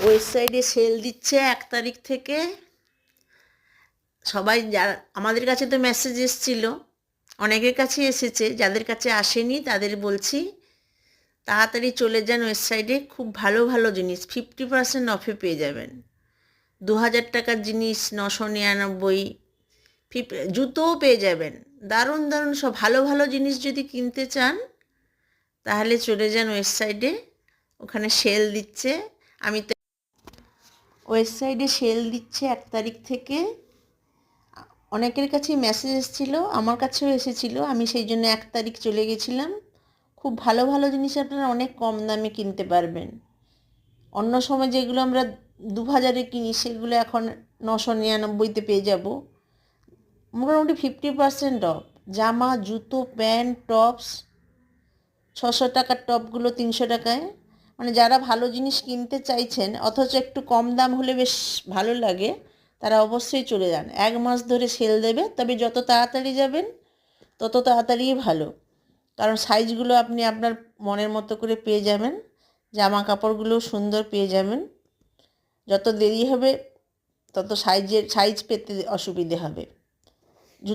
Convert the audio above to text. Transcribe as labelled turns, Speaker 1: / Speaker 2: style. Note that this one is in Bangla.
Speaker 1: ওয়েবসাইটে সেল দিচ্ছে 1 তারিখ থেকে। সবাই যারা আমাদের কাছে তো মেসেজ এসেছিলো, অনেকের কাছেই এসেছে, যাদের কাছে আসেনি তাদের বলছি তাড়াতাড়ি চলে যান ওয়েবসাইটে। খুব ভালো ভালো জিনিস 50% অফে পেয়ে যাবেন। 2000 টাকার জিনিস 999, জুতোও পেয়ে যাবেন। দারুণ দারুণ সব ভালো ভালো জিনিস যদি কিনতে চান তাহলে চলে যান ওয়েবসাইটে, ওখানে সেল দিচ্ছে। আমি তো ওয়েবসাইটে সেল দিচ্ছে 1 তারিখ থেকে। অনেকের কাছেই মেসেজ এসেছিলো, আমার কাছেও এসেছিলো, আমি সেই জন্য 1 তারিখ চলে গেছিলাম। খুব ভালো ভালো জিনিস আপনারা অনেক কম দামে কিনতে পারবেন। অন্য সময় যেগুলো আমরা 2000-এ কিনি সেগুলো এখন 999-তে পেয়ে যাব। মোটামুটি 50% অফ। জামা, জুতো, প্যান্ট, টপস 600 টাকার টপগুলো 300 টাকায়। মানে যারা ভালো জিনিস কিনতে চাইছেন অথচ একটু কম দাম হলে বেশ ভালো লাগে, তারা অবশ্যই চলে যান। 1 মাস ধরে সেল দেবে, তবে যত তাড়াতাড়ি যাবেন তত তাড়াতাড়িই ভালো, কারণ সাইজগুলো আপনি আপনার মনের মতো করে পেয়ে যাবেন। জামা কাপড়গুলো সুন্দর পেয়ে যাবেন। যত দেরি হবে তত সাইজ পেতে অসুবিধে হবে।